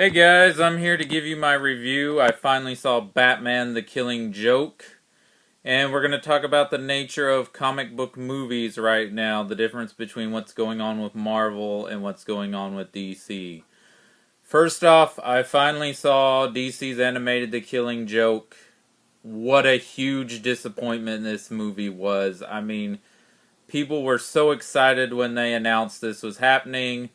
Hey guys, I'm here to give you my review. I finally saw Batman the Killing Joke, and we're going to talk about the nature of comic book movies right now, the difference between what's going on with Marvel and what's going on with DC. First off, I finally saw DC's animated The Killing Joke. What a huge disappointment this movie was. I mean, people were so excited when they announced this was happening.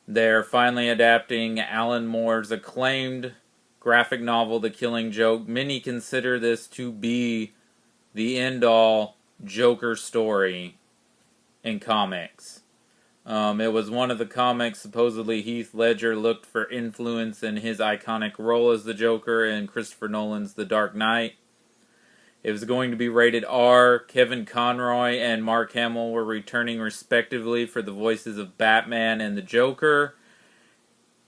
They're finally adapting Alan Moore's acclaimed graphic novel, The Killing Joke. Many consider this to be the end-all Joker story in comics. It was one of the comics supposedly Heath Ledger looked for influence in his iconic role as the Joker in Christopher Nolan's The Dark Knight. It was going to be rated R. Kevin Conroy and Mark Hamill were returning respectively for the voices of Batman and the Joker.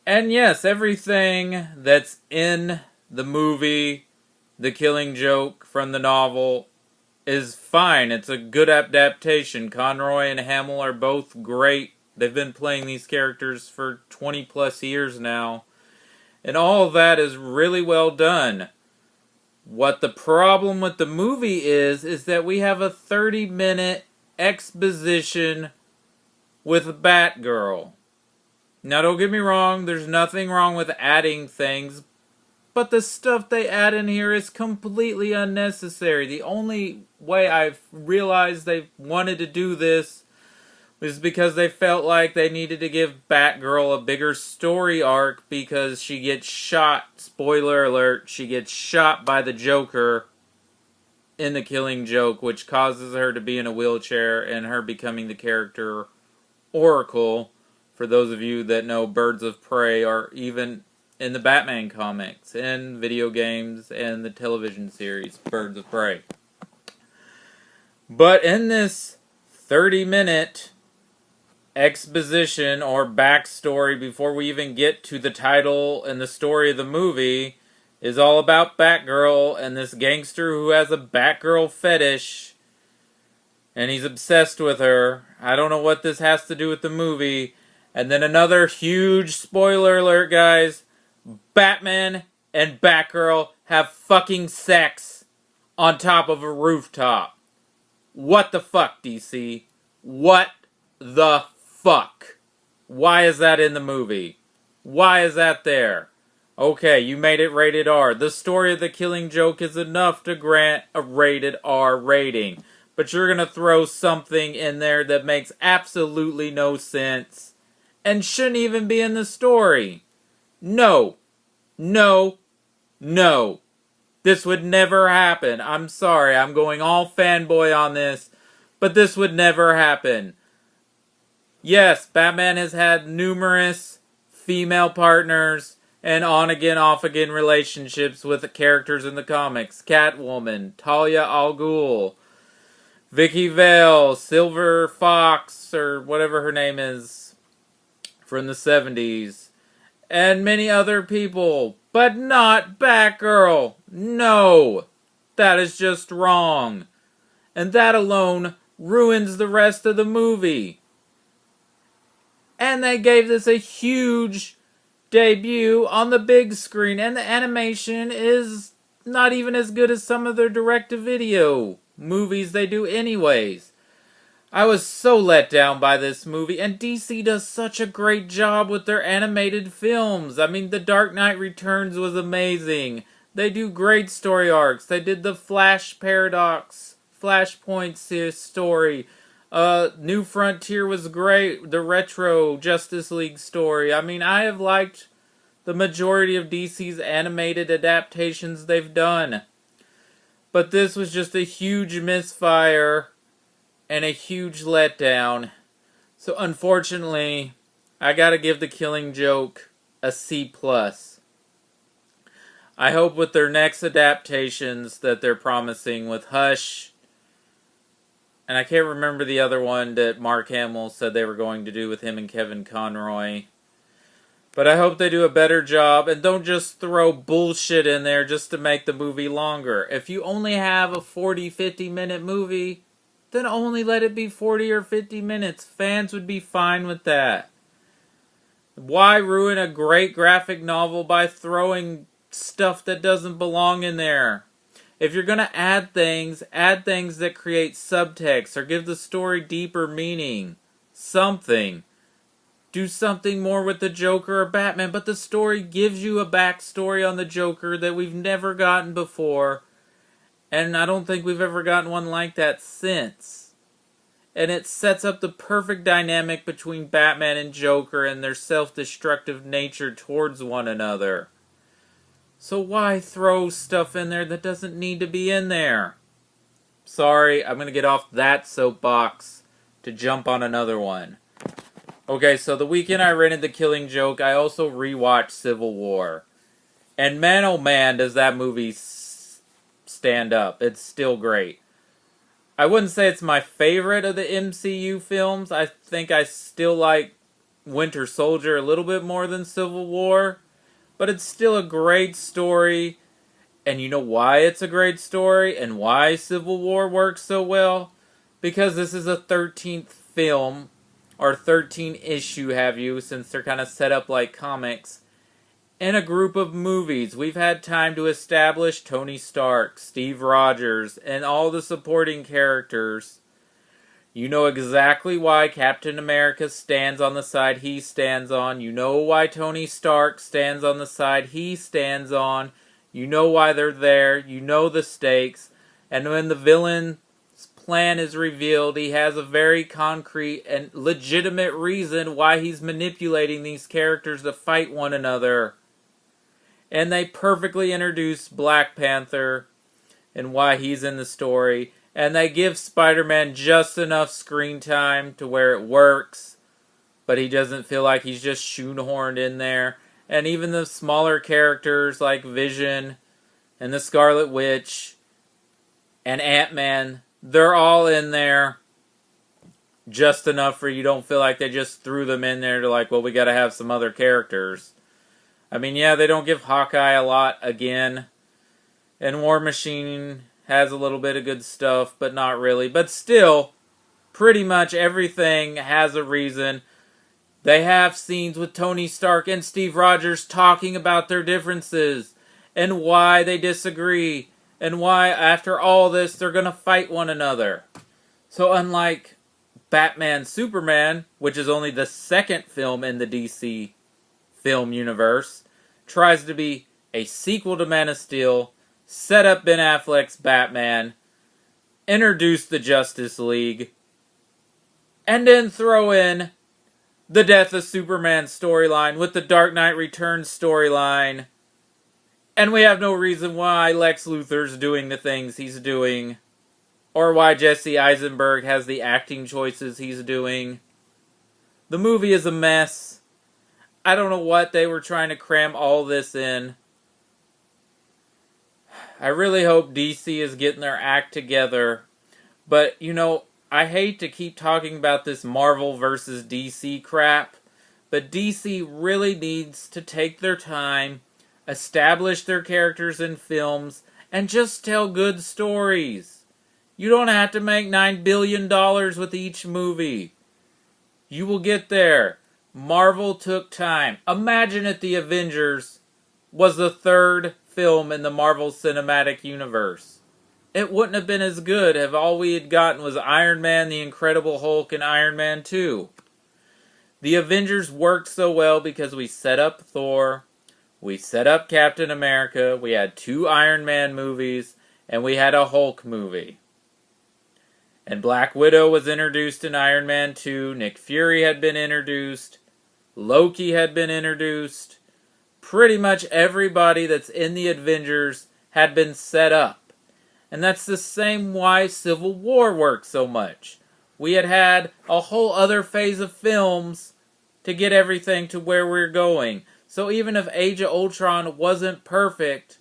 And yes, everything that's in the movie, The Killing Joke, from the novel, is fine. It's a good adaptation. Conroy and Hamill are both great. They've been playing these characters for 20 plus years now. And all of that is really well done. What the problem with the movie is that we have a 30-minute exposition with Batgirl. Now, don't get me wrong, there's nothing wrong with adding things, but the stuff they add in here is completely unnecessary. The only way I've realized they wanted to do this was because they felt like they needed to give Batgirl a bigger story arc because she gets shot, spoiler alert, she gets shot by the Joker in The Killing Joke, which causes her to be in a wheelchair and her becoming the character Oracle, for those of you that know Birds of Prey, or even in the Batman comics, and video games, and the television series Birds of Prey. But in this 30-minute exposition or backstory before we even get to the title and the story of the movie is all about Batgirl and this gangster who has a Batgirl fetish and he's obsessed with her. I don't know what this has to do with the movie. And then another huge spoiler alert, guys. Batman and Batgirl have fucking sex on top of a rooftop. What the fuck, DC? What the fuck? Why is that in the movie? Why is that there? Okay, you made it rated R. The story of The Killing Joke is enough to grant a rated R rating. But you're gonna throw something in there that makes absolutely no sense and shouldn't even be in the story. No. No. No. This would never happen. I'm sorry, I'm going all fanboy on this, but this would never happen. Yes, Batman has had numerous female partners and on-again, off-again relationships with the characters in the comics. Catwoman, Talia al Ghul, Vicky Vale, Silver Fox, or whatever her name is, from the 70s, and many other people, but not Batgirl. No, that is just wrong. And that alone ruins the rest of the movie. And they gave this a huge debut on the big screen, and the animation is not even as good as some of their direct-to-video movies they do anyways. I was so let down by this movie, and DC does such a great job with their animated films. I mean, The Dark Knight Returns was amazing. They do great story arcs. They did the Flash Paradox, Flashpoint story. New Frontier was great. The retro Justice League story. I mean, I have liked the majority of DC's animated adaptations they've done. But this was just a huge misfire and a huge letdown. So unfortunately, I gotta give The Killing Joke a C+. I hope with their next adaptations that they're promising with Hush, and I can't remember the other one that Mark Hamill said they were going to do with him and Kevin Conroy. But I hope they do a better job and don't just throw bullshit in there just to make the movie longer. If you only have a 40, 50-minute movie, then only let it be 40 or 50 minutes. Fans would be fine with that. Why ruin a great graphic novel by throwing stuff that doesn't belong in there? If you're going to add things that create subtext or give the story deeper meaning. Something. Do something more with the Joker or Batman, but the story gives you a backstory on the Joker that we've never gotten before, and I don't think we've ever gotten one like that since. And it sets up the perfect dynamic between Batman and Joker and their self-destructive nature towards one another. So why throw stuff in there that doesn't need to be in there? Sorry, I'm going to get off that soapbox to jump on another one. Okay, so the weekend I rented The Killing Joke, I also rewatched Civil War. And man, oh man, does that movie stand up. It's still great. I wouldn't say it's my favorite of the MCU films. I think I still like Winter Soldier a little bit more than Civil War. But it's still a great story. And you know why it's a great story and why Civil War works so well? Because this is a 13th film, or 13 issue have you, since they're kind of set up like comics, in a group of movies. We've had time to establish Tony Stark, Steve Rogers, and all the supporting characters. You know exactly why Captain America stands on the side he stands on. You know why Tony Stark stands on the side he stands on. You know why they're there. You know the stakes. And when the villain's plan is revealed, he has a very concrete and legitimate reason why he's manipulating these characters to fight one another. And they perfectly introduce Black Panther and why he's in the story. And they give Spider-Man just enough screen time to where it works, but he doesn't feel like he's just shoehorned in there. And even the smaller characters like Vision and the Scarlet Witch and Ant-Man, they're all in there just enough for you don't feel like they just threw them in there to like, well, we gotta have some other characters. I mean, yeah, they don't give Hawkeye a lot again. And War Machine has a little bit of good stuff, but not really. But still, pretty much everything has a reason. They have scenes with Tony Stark and Steve Rogers talking about their differences and why they disagree and why, after all this, they're going to fight one another. So unlike Batman Superman, which is only the second film in the DC film universe, tries to be a sequel to Man of Steel, set up Ben Affleck's Batman, introduce the Justice League, and then throw in the Death of Superman storyline with the Dark Knight Returns storyline. And we have no reason why Lex Luthor's doing the things he's doing, or why Jesse Eisenberg has the acting choices he's doing. The movie is a mess. I don't know what they were trying to cram all this in. I really hope DC is getting their act together. But, you know, I hate to keep talking about this Marvel versus DC crap, but DC really needs to take their time, establish their characters in films, and just tell good stories. You don't have to make $9 billion with each movie. You will get there. Marvel took time. Imagine if The Avengers was the third film in the Marvel Cinematic Universe. It wouldn't have been as good if all we had gotten was Iron Man, the Incredible Hulk, and Iron Man 2. The Avengers worked so well because we set up Thor, we set up Captain America, we had 2 Iron Man movies, and we had a Hulk movie. And Black Widow was introduced in Iron Man 2, Nick Fury had been introduced, Loki had been introduced. Pretty much everybody that's in the Avengers had been set up. And that's the same why Civil War worked so much. We had had a whole other phase of films to get everything to where we're going. So even if Age of Ultron wasn't perfect,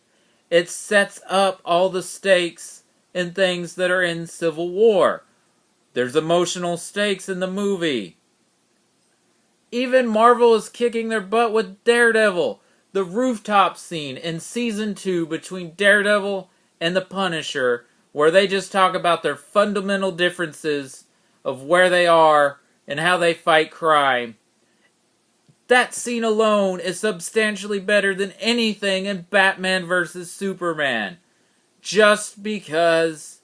it sets up all the stakes in things that are in Civil War. There's emotional stakes in the movie. Even Marvel is kicking their butt with Daredevil. The rooftop scene in Season 2 between Daredevil and the Punisher, where they just talk about their fundamental differences of where they are and how they fight crime. That scene alone is substantially better than anything in Batman vs. Superman. Just because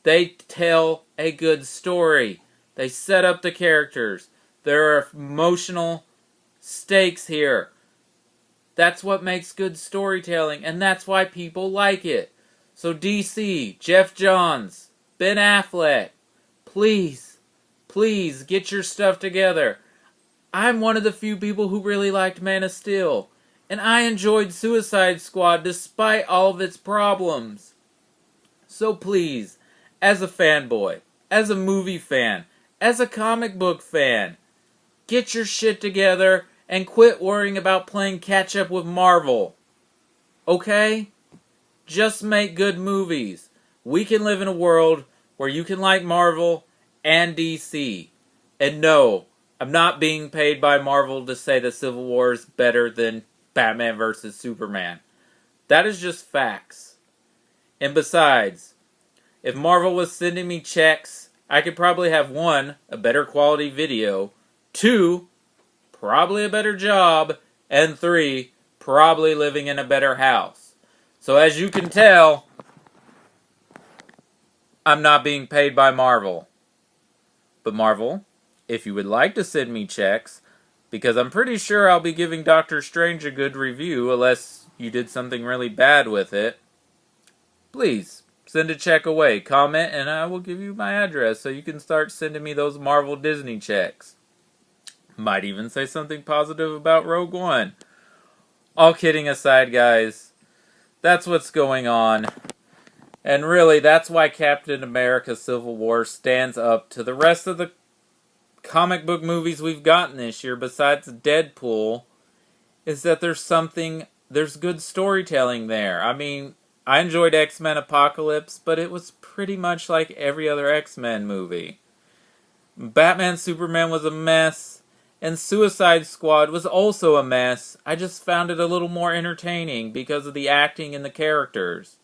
they tell a good story. They set up the characters. There are emotional stakes here. That's what makes good storytelling, and that's why people like it. So DC, Geoff Johns, Ben Affleck, please, please get your stuff together. I'm one of the few people who really liked Man of Steel, and I enjoyed Suicide Squad despite all of its problems. So please, as a fanboy, as a movie fan, as a comic book fan, get your shit together and quit worrying about playing catch up with Marvel. Okay? Just make good movies. We can live in a world where you can like Marvel and DC. And no, I'm not being paid by Marvel to say that Civil War is better than Batman vs. Superman. That is just facts. And besides, if Marvel was sending me checks, I could probably have 1, a better quality video, 2, probably a better job, and 3, probably living in a better house. So as you can tell, I'm not being paid by Marvel. But Marvel, if you would like to send me checks, because I'm pretty sure I'll be giving Doctor Strange a good review unless you did something really bad with it, please send a check away, comment, and I will give you my address so you can start sending me those Marvel Disney checks. Might even say something positive about Rogue One. All kidding aside, guys, that's what's going on. And really, that's why Captain America Civil War stands up to the rest of the comic book movies we've gotten this year, besides Deadpool, is that there's good storytelling there. I mean, I enjoyed X-Men Apocalypse, but it was pretty much like every other X-Men movie. Batman Superman was a mess, and Suicide Squad was also a mess. I just found it a little more entertaining because of the acting and the characters.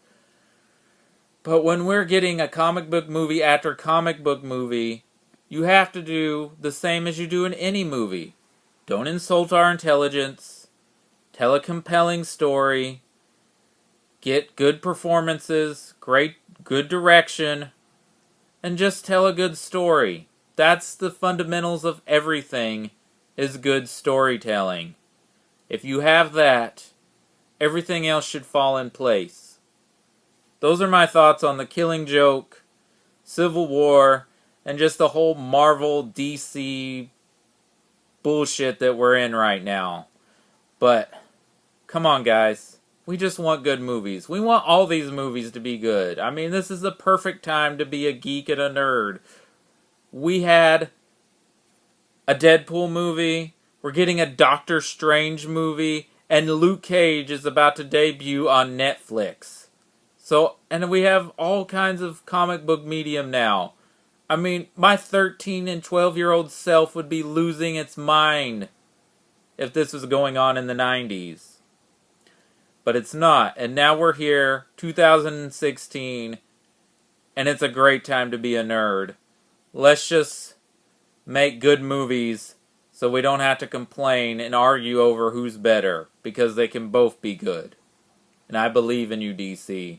But when we're getting a comic book movie after comic book movie, you have to do the same as you do in any movie. Don't insult our intelligence. Tell a compelling story. Get good performances, good direction, and just tell a good story. That's the fundamentals of everything, is good storytelling. If you have that, everything else should fall in place. Those are my thoughts on The Killing Joke, Civil War, and just the whole Marvel DC bullshit that we're in right now. But, come on guys. We just want good movies. We want all these movies to be good. I mean, this is the perfect time to be a geek and a nerd. We had a Deadpool movie. We're getting a Doctor Strange movie. And Luke Cage is about to debut on Netflix. So, and we have all kinds of comic book medium now. I mean, my 13 and 12-year-old self would be losing its mind if this was going on in the 90s. But it's not. And now we're here, 2016, and it's a great time to be a nerd. Let's just make good movies so we don't have to complain and argue over who's better, because they can both be good. And I believe in you, DC.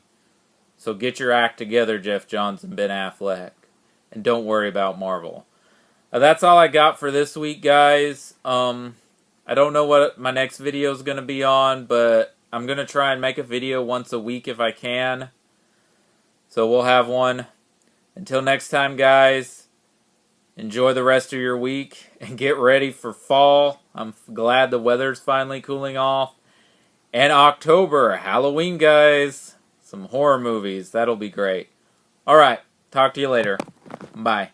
So get your act together, Geoff Johns and Ben Affleck. And don't worry about Marvel. That's all I got for this week, guys. I don't know what my next video is going to be on, but I'm going to try and make a video once a week if I can. So we'll have one. Until next time, guys, enjoy the rest of your week and get ready for fall. I'm glad the weather's finally cooling off. And October, Halloween, guys. Some horror movies. That'll be great. Alright, talk to you later. Bye.